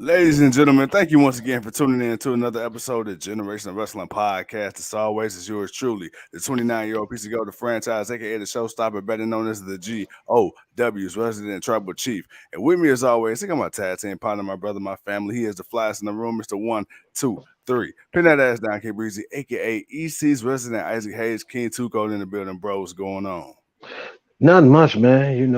Ladies and gentlemen, thank you once again for tuning in to another episode of Generation of Wrestling Podcast. As always, is yours truly, the 29-year-old piece of gold, the franchise, aka the showstopper, better known as the GOW's resident tribal chief. And with me, as always, I got my tag team partner, my brother, my family. He is the flyest in the room, Mr. 123. Pin that ass down, K Breezy, aka EC's resident Isaac Hayes, King Tuco in the building, bro. What's going on? Nothing much, man. It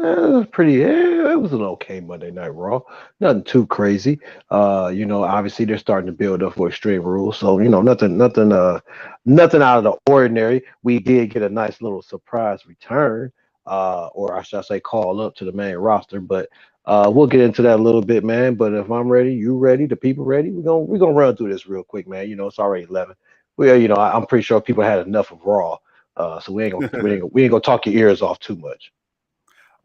was pretty. It was an okay Monday Night Raw. Nothing too crazy. Obviously they're starting to build up for Extreme Rules, so nothing out of the ordinary. We did get a nice little surprise return, or I should say, call up to the main roster. But we'll get into that a little bit, man. But if I'm ready, you ready, the people ready, we're gonna run through this real quick, man. It's already 11. I'm pretty sure people had enough of Raw. So we ain't gonna talk your ears off too much.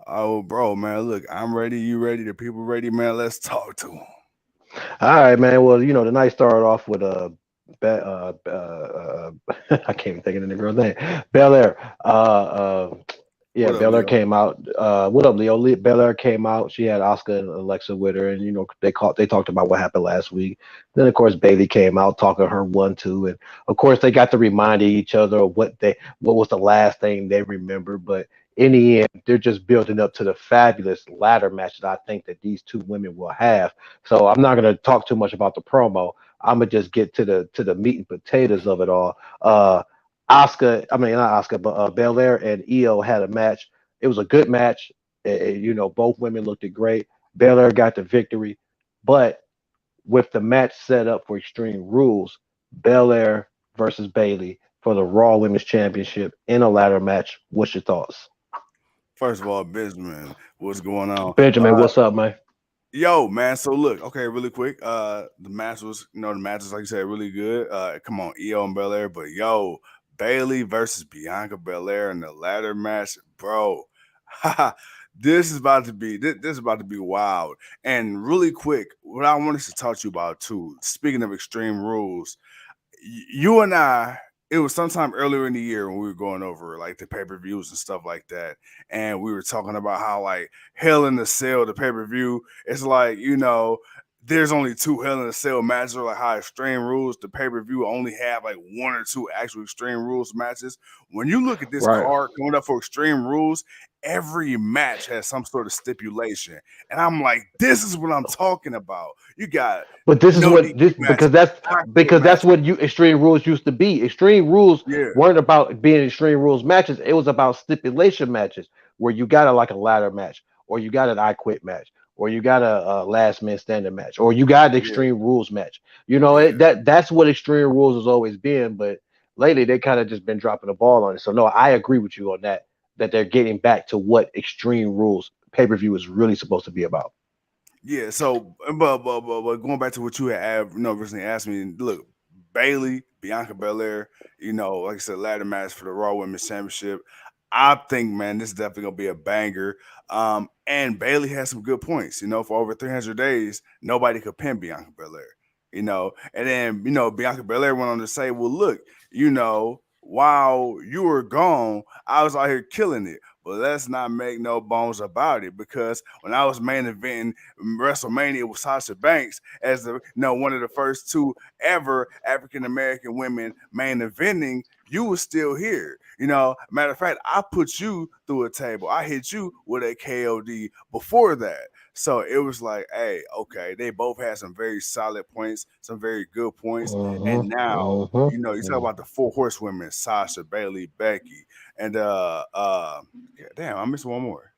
Oh, bro, man, look, I'm ready. You ready? The people ready, man? Let's talk to them. All right, man. Well, the night started off with I can't even think of the girl's name. Belair. Yeah, What up, Belair Leo? came out. What up, Leo? Belair came out. She had Oscar and Alexa with her, and they talked about what happened last week. Then of course Bailey came out talking her 1-2, and of course they got to remind each other of what was the last thing they remember. But in the end, they're just building up to the fabulous ladder match that I think that these two women will have. So I'm not gonna talk too much about the promo. I'm gonna just get to the meat and potatoes of it all. Oscar, I mean not Oscar, but Belair and Iyo had a match. It was a good match. Both women looked great. Belair got the victory, but with the match set up for Extreme Rules, Belair versus Bailey for the Raw Women's Championship in a ladder match. What's your thoughts? First of all, Benjamin, what's going on? Benjamin, what's up, man? Yo, man. So look, okay, really quick. The match was like you said, really good. Come on, Iyo and Belair, but yo, Bailey versus Bianca Belair in the ladder match, bro. This is about to be wild. And really quick, what I wanted to talk to you about too. Speaking of Extreme Rules, you and I, it was sometime earlier in the year when we were going over like the pay-per-views and stuff like that. And we were talking about how like Hell in the Cell, the pay-per-view, it's like, there's only two Hell in the Cell matches, or like how Extreme Rules, the pay-per-view only have like one or two actual Extreme Rules matches. When you look at this Right. card coming up for Extreme Rules, every match has some sort of stipulation. And I'm like, this is what I'm talking about. You got But this is no what DQ this matches, I quit because that's matches. what you Extreme Rules used to be. Extreme Rules Yeah. weren't about being Extreme Rules matches. It was about stipulation matches where you got like a ladder match, or you got an I Quit match, or you got a last man standing match, or you got the Yeah, Extreme Rules match. yeah, That's what Extreme Rules has always been. But lately they kind of just been dropping the ball on it. So no, I agree with you on that. That they're getting back to what Extreme Rules pay per view is really supposed to be about. yeah. So, but going back to what you had, recently asked me. Look, Bailey, Bianca Belair, like I said, ladder match for the Raw Women's Championship. I think, man, this is definitely gonna be a banger. And Bailey has some good points. For over 300 days, nobody could pin Bianca Belair. And then Bianca Belair went on to say, "Well, look, while you were gone, I was out here killing it." But let's not make no bones about it, because when I was main eventing WrestleMania with Sasha Banks as one of the first two ever African American women main eventing, you were still here. Matter of fact, I put you through a table. I hit you with a KOD before that. So it was like, hey, okay, they both had some very solid points, some very good points. And now, you talk about the four horsewomen: Sasha, Bailey, Becky, and yeah, damn, I missed one more.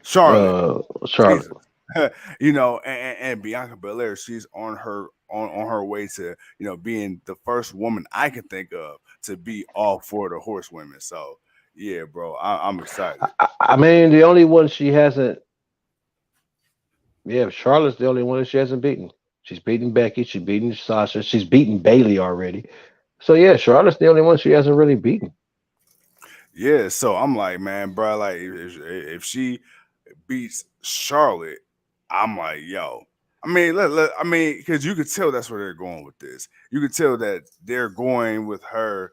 Charlotte. Charlotte. Jesus. And Bianca Belair, she's on her way to, being the first woman I can think of to be all four of the horsewomen. So yeah, bro, I'm excited. I mean, the only one she hasn't. Yeah, Charlotte's the only one that she hasn't beaten. She's beaten Becky. She's beaten Sasha. She's beaten Bailey already. So yeah, Charlotte's the only one she hasn't really beaten. Yeah, so I'm like, man, bro, like if she beats Charlotte, I'm like, yo. I mean, because you could tell that's where they're going with this. You could tell that they're going with her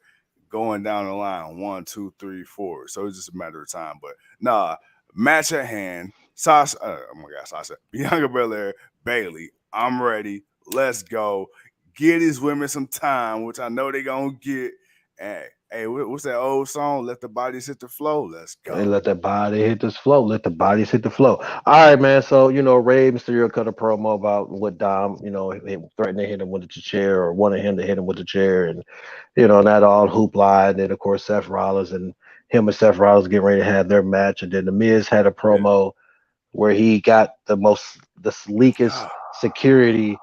going down the line, 1, 2, 3, 4. So it's just a matter of time. But nah, match at hand. Sasha, oh my God, Sasha, Bianca Belair, Bailey. I'm ready. Let's go. Get these women some time, which I know they gonna get. And hey, what's that old song? Let the bodies hit the flow. Let's And go. let the body hit this flow. Let the bodies hit the flow. All right, man. So, Rey Mysterio cut a promo about what Dom, threatened to hit him with the chair or wanted him to hit him with the chair. And, that all hoopla. And then, of course, Seth Rollins and him and Seth Rollins getting ready to have their match. And then The Miz had a Yeah. promo where he got the sleekest security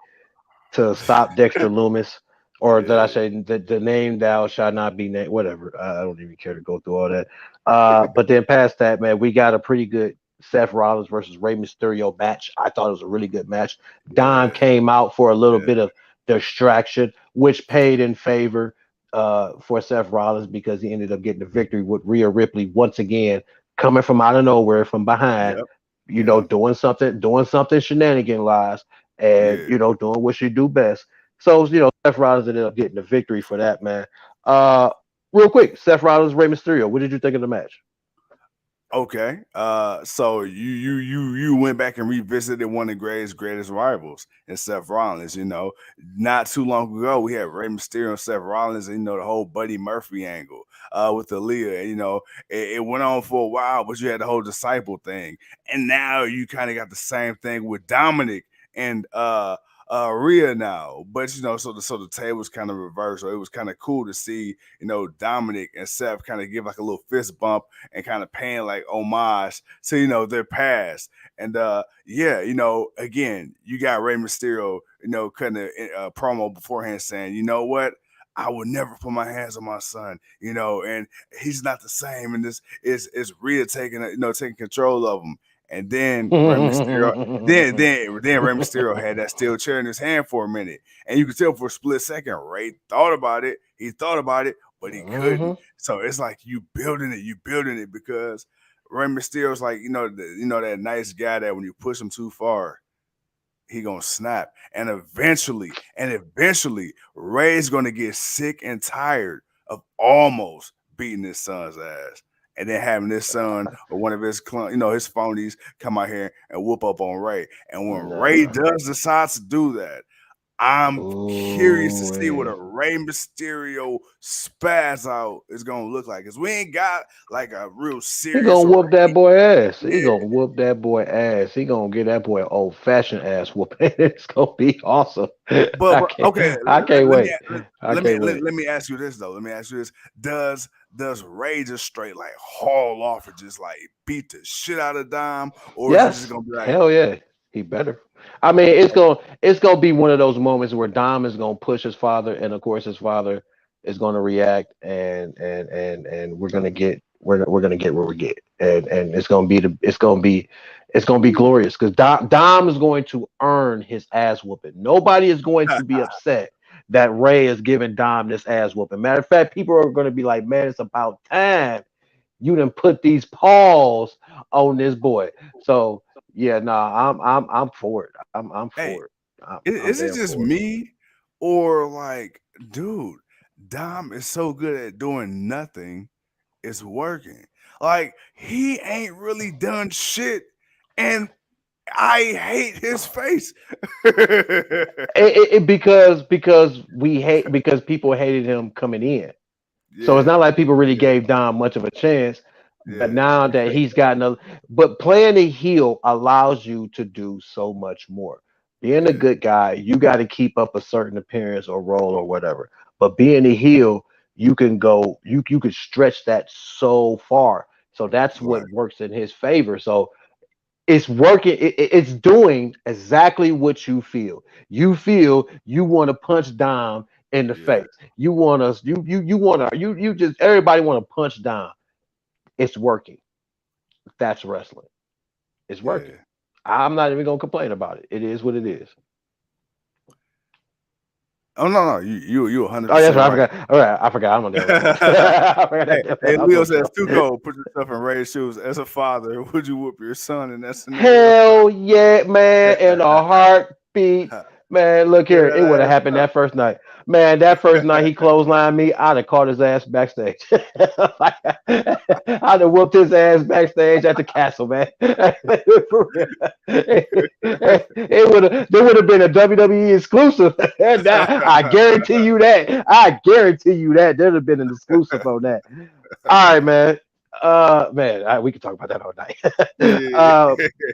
to stop Dexter Loomis, or did I Yeah. say the name thou shall not be named? Whatever. I don't even care to go through all that. But then past that, man, we got a pretty good Seth Rollins versus Rey Mysterio match. I thought it was a really good match. Dom Yeah. came out for a little Yeah. bit of distraction, which paid in favor for Seth Rollins because he ended up getting the victory with Rhea Ripley once again coming from out of nowhere from behind, Yep. Yep. doing something shenanigan wise and Yeah. doing what she do best. So Seth Rollins ended up getting the victory for that, man. Real quick, Seth Rollins, Rey Mysterio. What did you think of the match? Okay. So you went back and revisited one of the greatest rivals in Seth Rollins. Not too long ago we had Rey Mysterio and Seth Rollins, and the whole Buddy Murphy angle with Aaliyah. And, it went on for a while, but you had the whole disciple thing, and now you kind of got the same thing with Dominic and Rhea now. But so the tables kind of reversed. So it was kind of cool to see Dominic and Seth kind of give like a little fist bump and kind of paying like homage to their past. And yeah, again, you got Rey Mysterio, cutting a promo beforehand saying, you know what, I would never put my hands on my son, and he's not the same. And this is Rhea taking control of him. And then Rey Mysterio, then Rey Mysterio had that steel chair in his hand for a minute, and you could tell for a split second Rey thought about it. He thought about it, but he couldn't. So it's like you building it because Rey Mysterio's like that nice guy that when you push him too far, he gonna snap, and eventually Ray's gonna get sick and tired of almost beating his son's ass, and then having his son or one of his his phonies come out here and whoop up on Ray. And when Ray Nah. does decide to do that, I'm curious to see what a Ooh, Rey Mysterio spaz out is gonna look like, because we ain't got like a real he serious gonna or whoop that boy ass. He yeah. gonna whoop that boy ass. He gonna get that boy old fashioned ass whooping. It's gonna be awesome. But, okay, I can't let me wait. I let me can't let, wait. let me ask you this though. Let me ask you this: Does Ray just straight like haul off and just like beat the shit out of Dom, or is it just Yes, gonna be like, hell yeah, he better. I mean, it's gonna be one of those moments where Dom is gonna push his father, and of course his father is gonna react, and we're gonna get where we get, and it's gonna be glorious because Dom is going to earn his ass whooping. Nobody is going to be upset that Ray is giving Dom this ass whooping. Matter of fact, people are going to be like, man, it's about time you done put these paws on this boy. So yeah, nah, I'm for it. I'm hey, for it. I'm is it damn just for it. me, or like, dude, Dom is so good at doing nothing, it's working. Like he ain't really done shit, and I hate his face. Because people hated him coming in. So it's Yeah, not like people really yeah, gave Dom much of a chance. But yeah. now You that fake he's that. gotten but playing a heel allows you to do so much more. Being a Yeah, good guy, you got to keep up a certain appearance or role or whatever. But being a heel, you could stretch that so far. So that's right. what works in his favor. So it's working. It's doing exactly what you feel. You feel you want to punch Dom in the Yeah, face. You want us. You want to. You just everybody want to punch Dom. It's working. That's wrestling. It's working. yeah. I'm not even gonna complain about it. It is what it is. Oh no, you 100 Oh, that's percent right. I right. forgot. All right, I forgot. I'm on damn wrestling. I forgot Hey, that damn hey, I'm Leo doing says show. Tuco, put yourself in Ray's shoes. As a father, would you whoop your son in that scenario? Hell yeah, man! In a heartbeat. Man, look here. It would have Yeah, happened that first night. Man, that first night he clotheslined me, I'd have caught his ass backstage. Like, I'd have whooped his ass backstage at the castle, man. For real. It would have there would have been a WWE exclusive. I guarantee you that. I guarantee you that there'd have been an exclusive on that. All right, man. We can talk about that all night. yeah.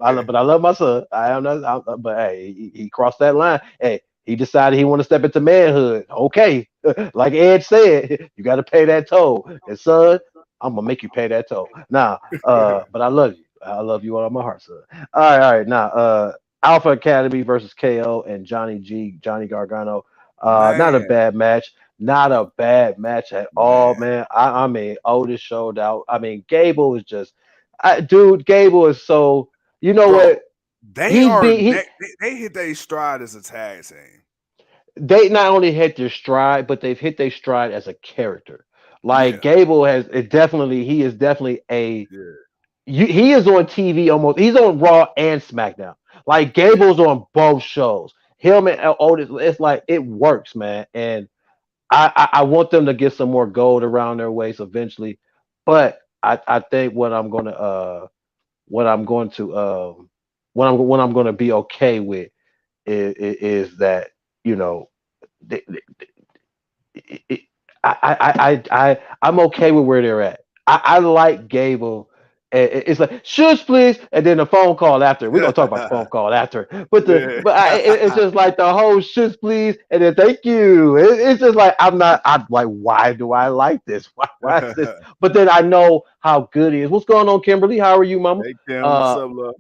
But I love my son. I am not. But hey, he crossed that line. Hey, he decided he want to step into manhood. Okay, like Ed said, you got to pay that toll. And son, I'm gonna make you pay that toll. Now, but I love you. I love you with all my heart, son. All right. Now, Alpha Academy versus KO and Johnny Gargano. Not a Man, bad match. Not a bad match at all, man, man. I mean, Otis showed out. I mean, Gable is just, dude. Gable is so. You know bro, what? they He's are being he. they hit their stride as a tag team. They not only hit their stride, but they've hit their stride as a character. Like Yeah, Gable has it definitely. He is definitely a. yeah, He is on TV almost. He's on Raw and SmackDown. Like yeah. Gable's on both shows. Him and Otis. It's like it works, man. And I want them to get some more gold around their waist eventually, but I think what I'm going to what I'm going to be okay with is that you know th- th- it, I'm okay with where they're at. I like Gable. It's like shush please, and then the phone call after. We're gonna talk about the phone call after, but Yeah. it's just like the whole shush please, and then thank you. It's just like I'm like, why do I like this? Why is this? But then I know how good he is. What's going on, Kimberly? How are you, Mama? Hey Kim, what's Uh, up, love?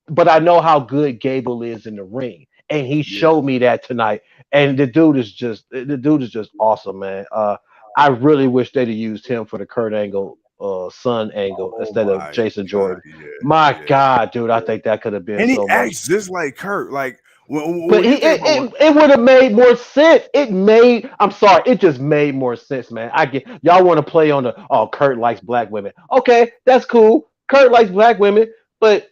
but I know how good Gable is in the ring, and he Yeah. showed me that tonight. And the dude is just awesome, man. I really wish they'd have used him for the Kurt Angle son angle Oh instead of my Jason god, Jordan. yeah, My yeah, God, dude, I yeah. think that could have been And he so much. acts just like Kurt. Like But when you think about it would have made more sense. I'm sorry, it just made more sense, man. I get y'all want to play on the Kurt likes black women. Okay, that's cool. Kurt likes black women, but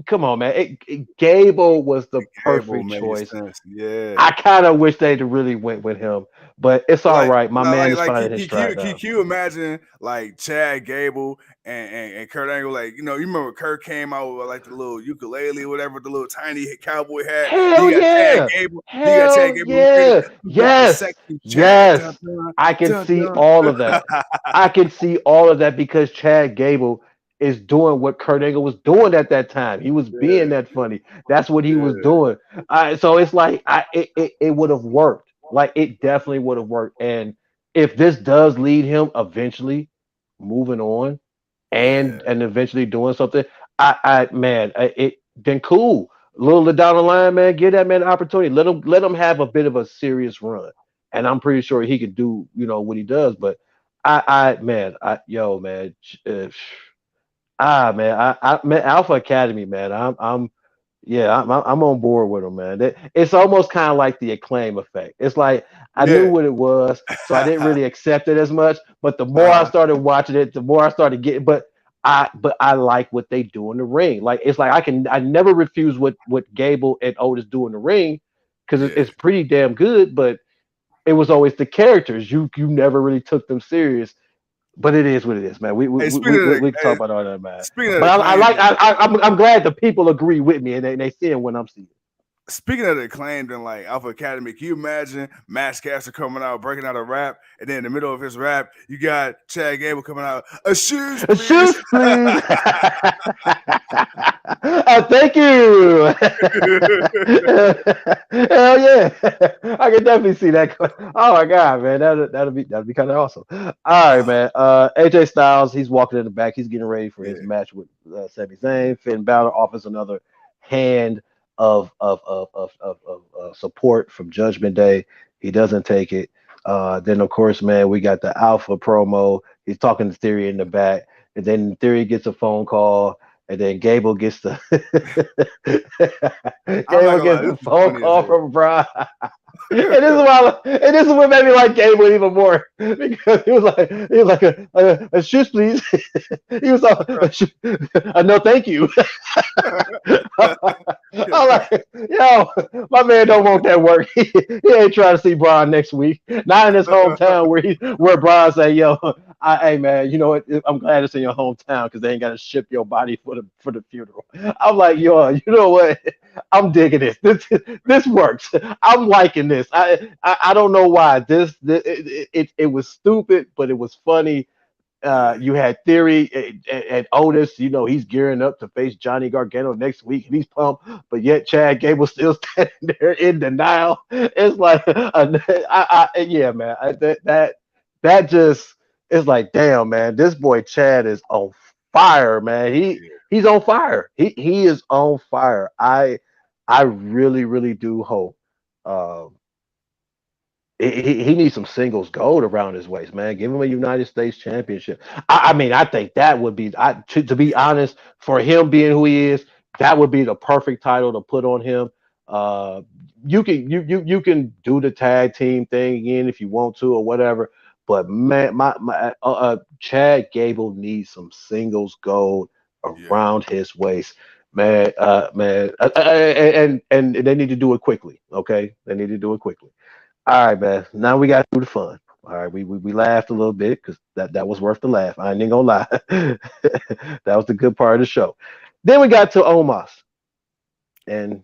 come on, man. Gable was the Cable perfect made choice. sense. Yeah. I kind of wish they'd really went with him, but it's all Like, right. My man is finding his stride can now. you imagine like Chad Gable and Kurt Angle? Like, you remember Kurt came out with like the little ukulele or whatever, the little tiny cowboy hat. Then Hell you got Chad yeah! Gable. Then you got Chad Hell Gable yeah! who got the Yes! sexy Chad. Dun, Yes! dun, I can dun, see dun. all of that. I can see all of that because Chad Gable is doing what Kurt Angle was doing at that time. He was being Yeah, that funny. That's what he was yeah, doing. So it's like it would have worked. Like it definitely would have worked. And if this does lead him eventually moving on yeah, and eventually doing something, it then cool. A little down the line, man, give that man an opportunity. Let him have a bit of a serious run, and I'm pretty sure he could do what he does. But yo man, man, Alpha Academy, man, I'm on board with him, man. It's almost kind of like the Acclaim effect. It's like I knew yeah. what it was, so I didn't really accept it as much. But the more I uh, started watching it, the more I started getting. But I like what they do in the ring. Like it's like I never refuse what Gable and Otis do in the ring because yeah. it's pretty damn good. But it was always the characters. You never really took them serious. But it is what it is, man. Hey, speaking of We can talk about all that, man. speaking of But the I claim, like I'm glad the people agree with me and they seeing what I'm seeing. speaking of the acclaimed and like Alpha Academy, can you imagine Max Caster coming out, breaking out a rap, and then in the middle of his rap, you got Chad Gable coming out, a shoes, please. Shoes, please. Thank you. Hell yeah. I can definitely see that. Oh my god, man. That'll be kind of awesome. All right, man. AJ Styles, he's walking in the back. He's getting ready for his Yeah, match with Sami Zayn. Finn Balor offers another hand of support from Judgment Day. He doesn't take it. Then of course, man, we got the Alpha promo. He's talking to Theory in the back, and then Theory gets a phone call, and then Gable gets the I'm not Gable gonna lie, gets this the is phone funny as call hell. from Brian. And this is what made me like Gable even more because he was like a shoes please. He was all no thank you. I'm like, yo, my man don't want that work. He ain't trying to see Brian next week. Not in his hometown where Brian say, yo, hey man, you know what? I'm glad it's in your hometown because they ain't got to ship your body for the funeral. I'm like, yo, you know what? I'm digging this. This works. I'm liking this. I don't know why. It was stupid, but it was funny. Yeah, You had Theory and Otis. You know he's gearing up to face Johnny Gargano next week, and he's pumped. But yet Chad Gable still standing there in denial. It's like, yeah, man. That just is like, damn, man. This boy Chad is on fire, man. yeah, He's on fire. He is on fire. I really do hope. Um, he needs some singles gold around his waist, man. Give him a United States Championship. I mean, I think that would be, to be yeah, honest, for him being who he is, that would be the perfect title to put on him. Uh, you can do the tag team thing again if you want to or whatever. But man, my Chad Gable needs some singles gold yeah. around his waist, man. And they need to do it quickly. Okay, they need to do it quickly. All right, man. Now we got through the fun. All right, we laughed a little bit because that was worth the laugh. I ain't gonna lie. That was the good part of the show. Then we got to Omos, and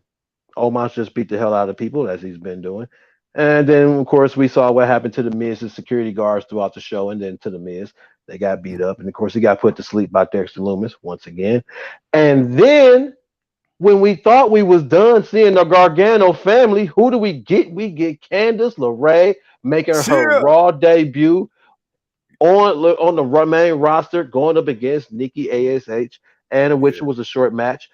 Omos just beat the hell out of people as he's been doing. And then, of course, we saw what happened to the Miz's security guards throughout the show, and then to the Miz. They got beat up, and of course, he got put to sleep by Dexter Loomis once again. And then when we thought we was done seeing the Gargano family, who do we get? We get Candace LeRae making her Cheer. Raw debut on the main roster, going up against Nikki Ash, and which Yeah, was a short match.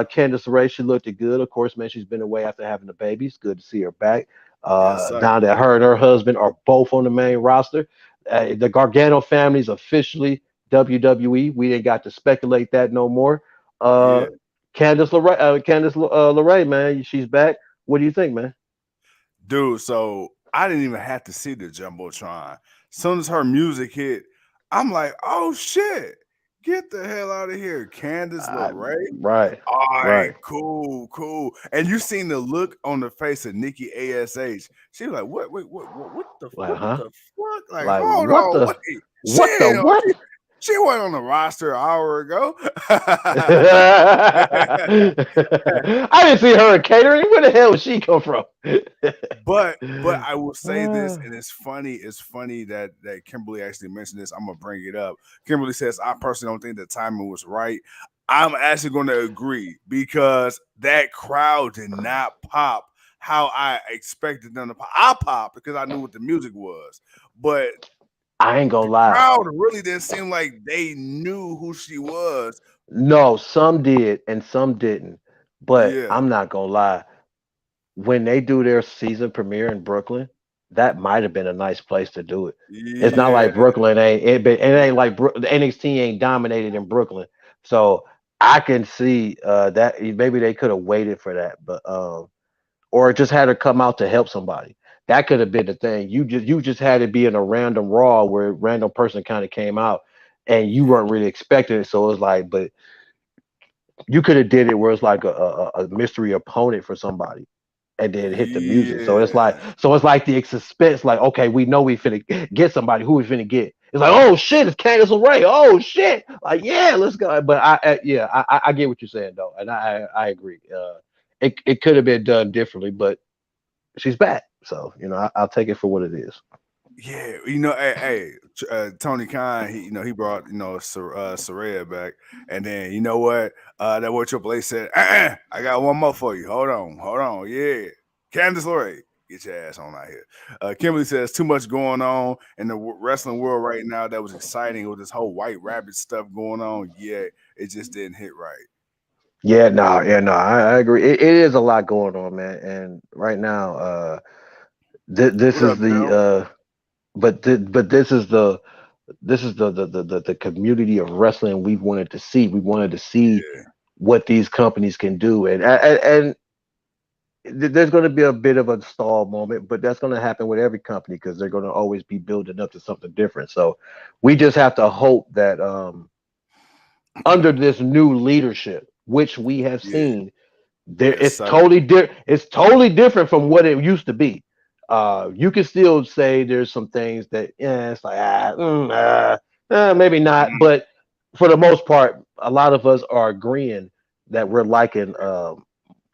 Candace LeRae, she looked good. Of course, man, she's been away after having a baby. It's good to see her back. yes, sir. Now that her and her husband are both on the main roster, the Gargano family's officially WWE. We didn't got to speculate that no more. Uh, Yeah, Candace LeRae, man, she's back. What do you think, man? dude. So I didn't even have to see the jumbotron. Soon as her music hit, I'm like, oh shit, get the hell out of here, Candace Uh, LeRae. right, All right, right. cool, cool. And you seen the look on the face of Nikki Ash. She was like, what, wait, Like, what huh? the fuck? Like, Like, hold on, wait. She what the ain't on, what? she wasn't on the roster an hour ago. I didn't see her in catering. Where the hell did she come from? But I will say this, Ah, and it's funny that Kimberly actually mentioned this. I'm gonna bring it up. Kimberly says, I personally don't think the timing was right. I'm actually gonna agree because that crowd did not pop how I expected them to pop. I popped because I knew what the music was, but I ain't the gonna lie. crowd really didn't seem like they knew who she was. No, some did and some didn't. But Yeah, I'm not gonna lie. When they do their season premiere in Brooklyn, that might have been a nice place to do it. It's not yeah, like Brooklyn it ain't like NXT ain't dominated in Brooklyn. So I can see that maybe they could have waited for that, but or just had her come out to help somebody. That could have been the thing. You just had it be in a random Raw where a random person kind of came out and you yeah, weren't really expecting it. So it was like, but you could have did it where it's like a mystery opponent for somebody and then hit the music. yeah. So it's like the suspense, like, okay, we know we finna get somebody. Who we finna get? It's like, oh shit, it's Candice LeRae. Oh shit. Like, yeah, let's go. But I get what you're saying though. And I agree. It could have been done differently, but she's back. So, I'll take it for what it is. Yeah, Tony Khan, he brought Saraya back, and then you know what? That what Triple H said. I got one more for you. Hold on. Yeah, Candice LeRae, get your ass on out here. Kimberly says too much going on in the wrestling world right now. That was exciting with this whole White Rabbit stuff going on. Yeah, it just didn't hit right. Yeah, no, I agree. It is a lot going on, man. And right now, this What is up, the Daryl? but this is the community of wrestling we wanted to see. We wanted to see Yeah, what these companies can do, and there's going to be a bit of a stall moment, but that's going to happen with every company because they're going to always be building up to something different. So we just have to hope that under this new leadership, which we have Yeah. seen, there Yes, it's sir. totally different. It's totally different from what it used to be. You can still say there's some things that it's like maybe not, Mm, but for the most part, a lot of us are agreeing that we're liking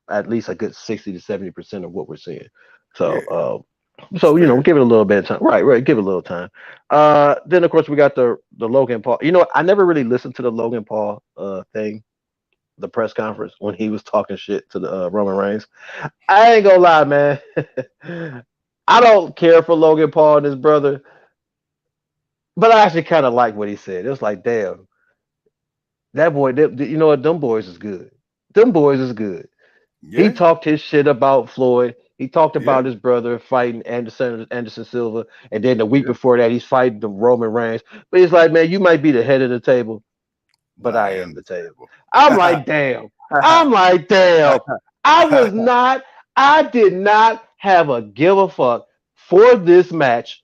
at least a good 60 to 70% of what we're seeing. yeah, it's So fair. give it a little bit of time. Right, give it a little time. Then of course we got the Logan Paul. I never really listened to the Logan Paul thing, the press conference when he was talking shit to the Roman Reigns. I ain't gonna lie, man. I don't care for Logan Paul and his brother, but I actually kind of like what he said. It was like, damn, that boy, you know what? Them boys is good. Them boys is good. He Yeah, talked his shit about Floyd. He talked yeah, about his brother fighting Anderson Silva, and then the week yeah. before that, he's fighting the Roman Reigns. But he's like, man, you might be the head of the table, But but I I am am the the table. I'm table. like, damn. I'm like, damn. I was not. I did not have a give a fuck for this match,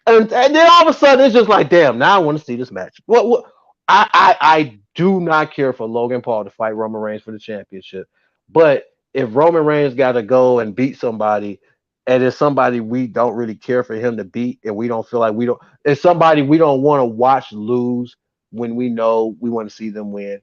and then all of a sudden it's just like, damn. Now I want to see this match. What? I do not care for Logan Paul to fight Roman Reigns for the championship, but if Roman Reigns got to go and beat somebody, and it's somebody we don't really care for him to beat, and we don't feel like it's somebody we don't want to watch lose when we know we want to see them win.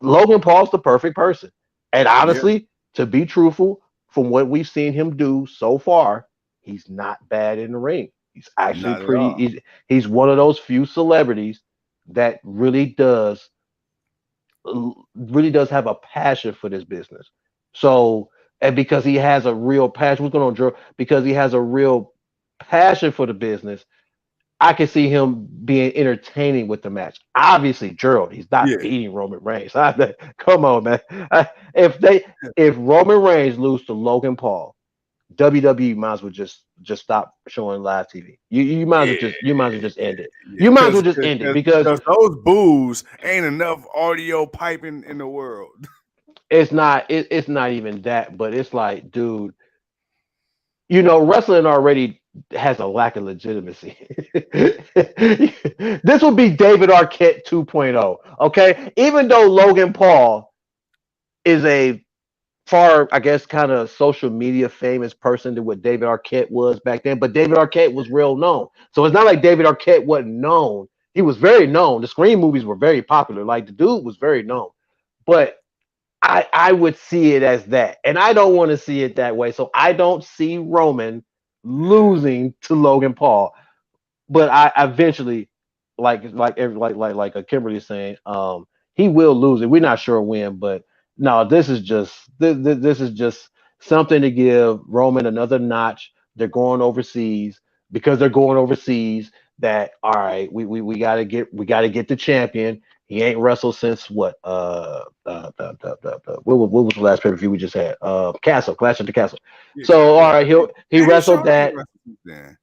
Logan Paul's the perfect person. And Yeah, honestly, to be truthful, from what we've seen him do so far, he's not bad in the ring. He's actually not at pretty. all. He's one of those few celebrities that really does have a passion for this business. So, and because he has a real passion, what's going on, Joe? Because he has a real passion for the business, I can see him being entertaining with the match. Obviously, Gerald, he's not Yeah, beating Roman Reigns. Come on, man. If Roman Reigns lose to Logan Paul, WWE might as well just stop showing live TV. yeah, You might as well just end it. yeah. You might as well Because just end it because those boos ain't enough audio piping in the world. it's not even that, but it's like, dude, wrestling already has a lack of legitimacy. This will be David Arquette 2.0. Okay, even though Logan Paul is a far, I guess, kind of social media famous person than what David Arquette was back then, but David Arquette was real known. So it's not like David Arquette wasn't known. He was very known. The Scream movies were very popular. Like the dude was very known, but I would see it as that, and I don't want to see it that way. So I don't see Roman losing to Logan Paul, but I eventually, like a Kimberly is saying, he will lose it. We're not sure when, but no, this is just something to give Roman another notch. They're going overseas because they're going overseas. That all right, we gotta get the champion. He ain't wrestled since what? What was the last pay per view we just had? Castle, Clash at the Castle. Yeah, So all right, yeah. he And wrestled Shawn ain't that. wrestled since then.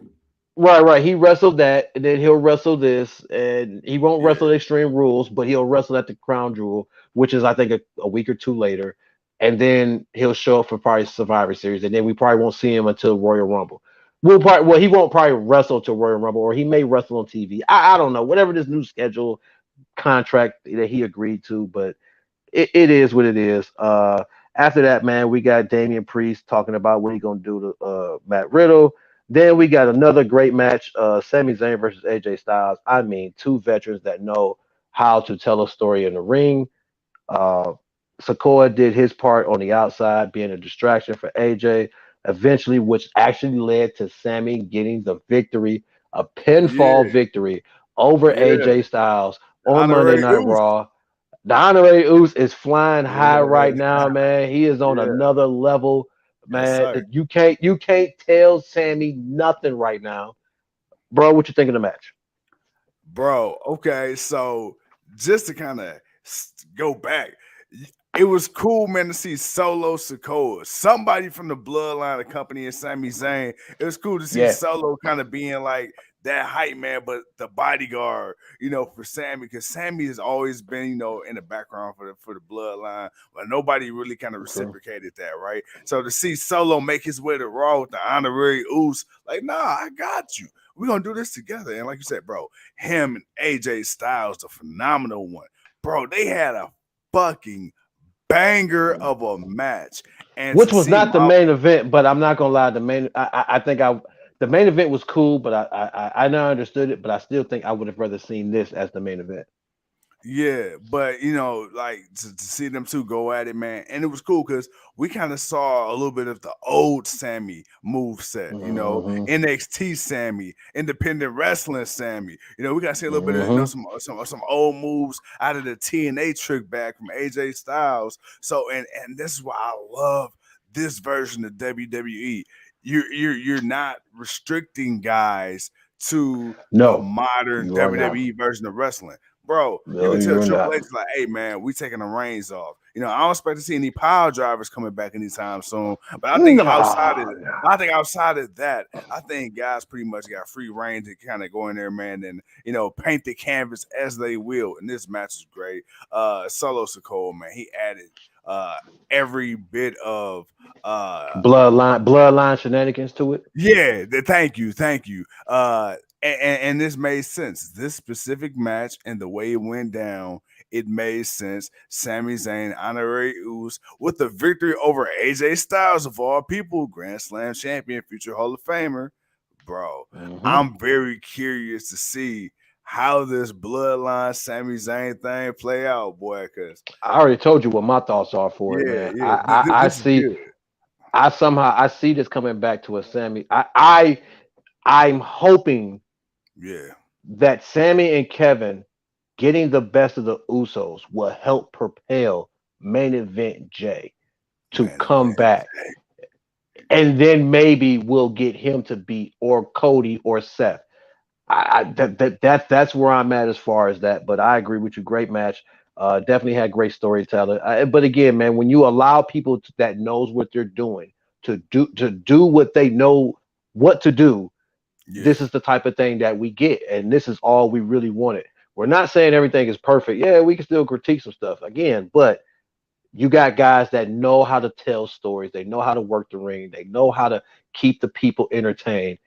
Right. He wrestled that, and then he'll wrestle this, and he won't Yeah, wrestle Extreme Rules, but he'll wrestle at the Crown Jewel, which is I think a week or two later, and then he'll show up for probably Survivor Series, and then we probably won't see him until Royal Rumble. He won't probably wrestle till Royal Rumble, or he may wrestle on TV. I don't know, whatever this new schedule contract that he agreed to, but it is what it is. After that, man, we got Damian Priest talking about what he gonna do to Matt Riddle. Then we got another great match, Sami Zayn versus AJ Styles. I mean, two veterans that know how to tell a story in the ring. Uh, Sikoa did his part on the outside, being a distraction for AJ, eventually, which actually led to Sami getting the victory, a pinfall yeah, victory over yeah. AJ Styles The on Monday honorary Night ooze. Raw. The honorary Oos is flying high right Yeah, now, man. He is on yeah. another level, Yes, man. sir. You can't tell Sammy nothing right now, bro. What you think of the match? Bro, okay, so just to kind of go back, it was cool, man, to see Solo Sikoa, somebody from the bloodline accompanying Sami Zayn. It was cool to see Yeah, Solo kind of being like that hype man, but the bodyguard, for Sammy, because Sammy has always been, in the background for the bloodline, but nobody really kind of True. reciprocated that, right? So to see Solo make his way to Raw with the honorary Usos, like, nah, I got you. We're gonna do this together. And like you said, bro, him and AJ Styles, the phenomenal one. Bro, they had a fucking banger of a match. And Which to was see not the my main event, but I'm not gonna lie. I think the main event was cool, but I now understood it, but I still think I would have rather seen this as the main event. yeah, but like to see them two go at it, man, and it was cool because we kind of saw a little bit of the old Sammy move set, Mm-hmm. NXT Sammy, independent wrestling Sammy. We got to see a little bit of Mm-hmm. some old moves out of the TNA trick back from AJ Styles. So and this is why I love this version of WWE. You're not restricting guys to the No, modern you are not. WWE version of wrestling. Bro, you No, can you tell are Triple not. H is like, hey man, we taking the reins off. I don't expect to see any pile drivers coming back anytime soon. But I think outside of Nah, nah. that, I think guys pretty much got free reign to kind of go in there, man, and paint the canvas as they will. And this match is great. Solo Sikoa, man, he added uh every bit of Bloodline shenanigans to it. yeah, thank you. And this made sense. This specific match and the way it went down, it made sense. Sami Zayn, honorary Usos, with the victory over AJ Styles of all people, Grand Slam champion, future Hall of Famer. Bro, Mm-hmm. I'm very curious to see how this bloodline Sami Zayn thing play out, boy. Cause I already told you what my thoughts are for it, yeah, man. yeah, this is good. I see this coming back to a Sammy. I'm hoping Yeah, that Sammy and Kevin getting the best of the Usos will help propel main event Jay to man, come back. And then maybe we'll get him to beat or Cody or Seth. That's where I'm at as far as that. But I agree with you. Great match. Definitely had great storytelling. But again, man, when you allow people that knows what they're doing to do what they know what to do, yeah, this is the type of thing that we get, and this is all we really wanted. We're not saying everything is perfect. Yeah, we can still critique some stuff again, but you got guys that know how to tell stories. They know how to work the ring. They know how to keep the people entertained.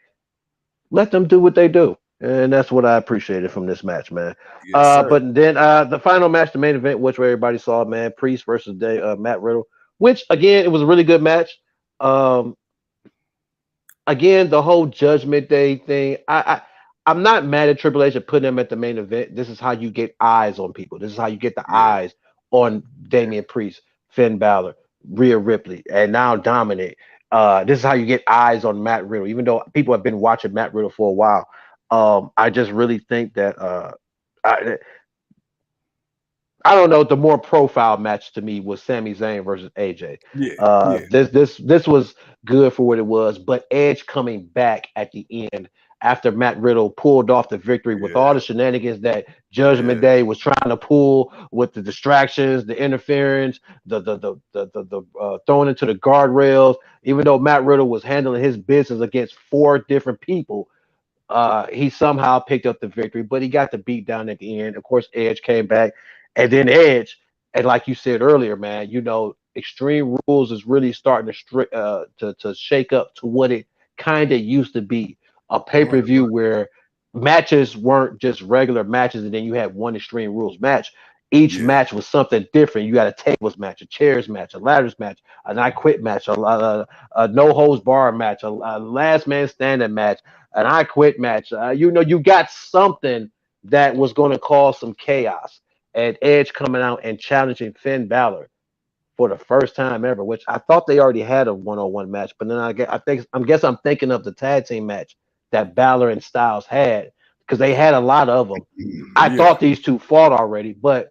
Let them do what they do. And that's what I appreciated from this match, man. yes, sir. But then the final match, the main event, which where everybody saw, man, Priest versus Matt Riddle, which again, it was a really good match. Um, again, the whole Judgment Day thing, I'm not mad at Triple H at putting him at the main event. This is how you get eyes on people. This is how you get the Yeah, eyes on Damian Priest, Finn Balor, Rhea Ripley, and now Dominic. This is how you get eyes on Matt Riddle. Even though people have been watching Matt Riddle for a while, I just really think that I, I don't know. The more profile match to me was Sami Zayn versus AJ. yeah, yeah, This was good for what it was, but Edge coming back at the end after Matt Riddle pulled off the victory with all yeah, the shenanigans that Judgment yeah, Day was trying to pull with the distractions, the interference, the throwing into the guardrails. Even though Matt Riddle was handling his business against four different people, he somehow picked up the victory, but he got the beat down at the end. Of course, Edge came back, and then Edge, and like you said earlier, man, Extreme Rules is really starting to shake up to what it kind of used to be, a pay per right, view where matches weren't just regular matches, and then you had one Extreme Rules match. Each yeah, match was something different. You had a tables match, a chairs match, a ladders match, an I quit match, a no holds bar match, a last man standing match, an I quit match. You got something that was going to cause some chaos. And Edge coming out and challenging Finn Balor for the first time ever, which I thought they already had a one-on-one match, but then I'm thinking of the tag team match that Balor and Styles had because they had a lot of them. I yeah. thought these two fought already, but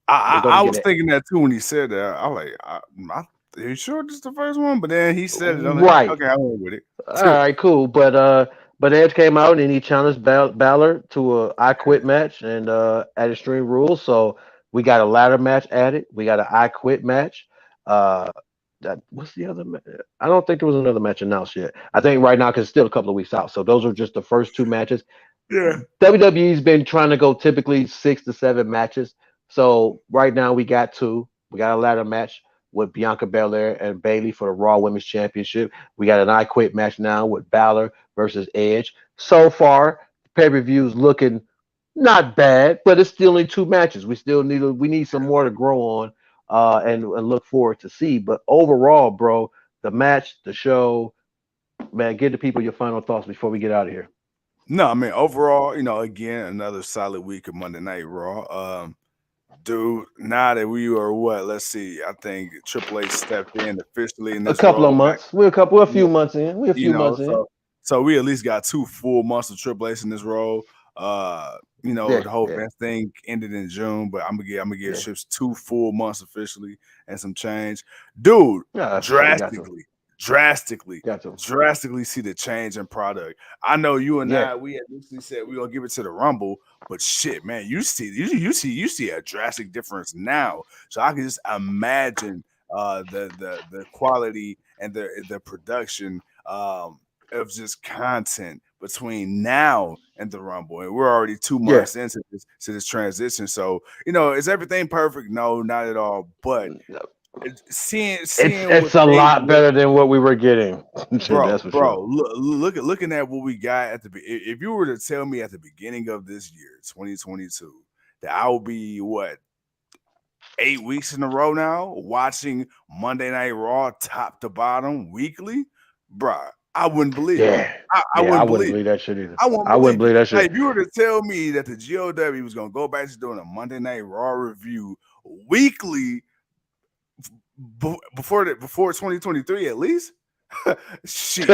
we're gonna I get was it thinking that too when he said that. I like, are you sure this is the first one? But then he said it. I'm like, right. okay, I went with All it. right, cool. But Edge came out and he challenged Balor to a I Quit match and at Extreme Rules. So we got a ladder match added. We got an I Quit match. Uh, What's the other? I don't think there was another match announced yet. I think right now because it's still a couple of weeks out. So those are just the first two matches. Yeah. WWE's been trying to go typically 6 to 7 matches. So right now we got two. We got a ladder match with Bianca Belair and Bayley for the Raw Women's Championship. We got an I Quit match now with Balor versus Edge. So far, pay per views looking not bad, but it's still only 2 matches. We need some more to grow on and look forward to see. But overall, bro, the match, the show, man, give the people your final thoughts before we get out of here. No, I mean overall, again, another solid week of Monday Night Raw. Dude, now that we are what? Let's see. I think Triple H stepped in officially in A this couple of role back. months. We're a You know, few months in. We're a you few know, months in. so we at least got 2 full months of Triple H in this role. Yeah, The whole yeah, Vince thing ended in June, but I'm gonna give yeah. Chips 2 full months officially and some change. Dude, Yeah, for sure. You got to. drastically, drastically, Got to. drastically see the change in product. I know you and Yeah. I, we initially said we're gonna give it to the Rumble, but shit, man, you see a drastic difference now. So I can just imagine the quality and the production of just content between now and the Rumble, and we're already two Yeah. months into this transition. So is everything perfect? No, not at all. But seeing what It's a things lot look, better than what we were getting. That's for sure. looking at what we got if you were to tell me at the beginning of this year, 2022, that I will be what 8 weeks in a row now watching Monday Night Raw top to bottom weekly, bruh, I wouldn't believe it. Yeah. I Yeah, I wouldn't wouldn't believe it. believe that shit either. I won't I wouldn't believe it. believe that Like shit. if you were to tell me that the GOW was gonna go back to doing a Monday Night Raw review weekly before 2023 at least, shit,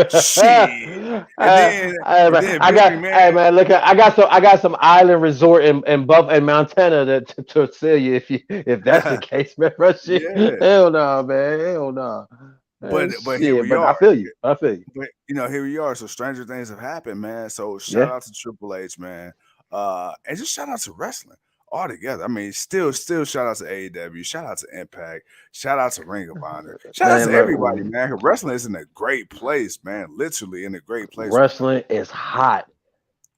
shit, and then I Vince got, McMahon, hey man, look, I got some island resort in Montana to sell you if that's the case, man. Bro, shit, yeah. hell no, man, hell no, But here shit. we But I are. feel you, I feel you. But here we are. So stranger things have happened, man. So shout Yeah, out to Triple H, man. And just shout out to wrestling altogether. I mean, still shout out to AEW, shout out to Impact, shout out to Ring of Honor, shout out to man. everybody, Look, man. 'Cause wrestling is in a great place, man. Literally in a great place right now. wrestling is hot.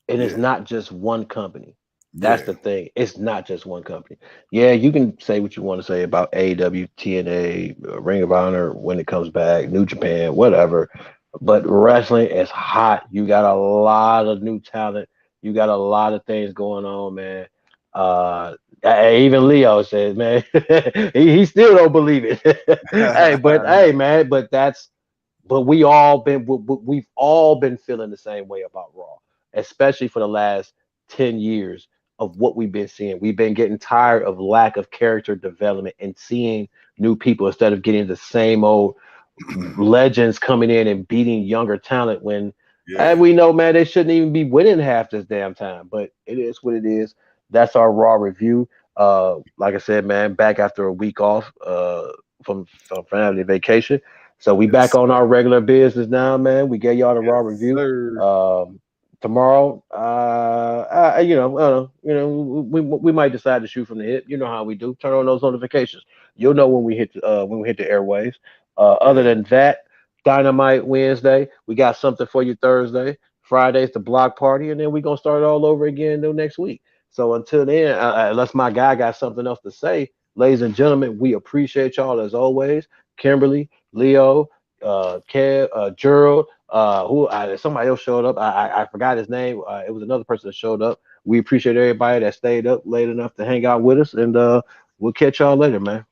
And it's Yeah, not just one company. That's yeah, the thing. It's not just one company. Yeah, you can say what you want to say about AEW, TNA, Ring of Honor when it comes back, New Japan, whatever. But wrestling is hot. You got a lot of new talent. You got a lot of things going on, man. Uh, even Leo says, man, he still don't believe it. Hey, man, but we've all been feeling the same way about Raw, especially for the last 10 years of what we've been seeing. We've been getting tired of lack of character development and seeing new people instead of getting the same old legends coming in and beating younger talent when and yeah. we know, man, they shouldn't even be winning half this damn time. But it is what it is. That's our Raw review. Like I said, man, back after a week off from family vacation. So we Yes, back on sir. our regular business now, man. We gave y'all the Raw Yes, review. sir. Tomorrow, we might decide to shoot from the hip. You know how we do. Turn on those notifications. You'll know when we hit the airwaves. Other Yeah. than that, Dynamite Wednesday. We got something for you Thursday. Friday's the block party, and then we're gonna start all over again next week. So until then, unless my guy got something else to say, ladies and gentlemen, we appreciate y'all as always. Kimberly, Leo, Kev, Gerald, somebody else showed up. I forgot his name. It was another person that showed up. We appreciate everybody that stayed up late enough to hang out with us, and we'll catch y'all later, man.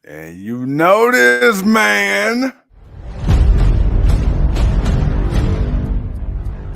And you know this, man.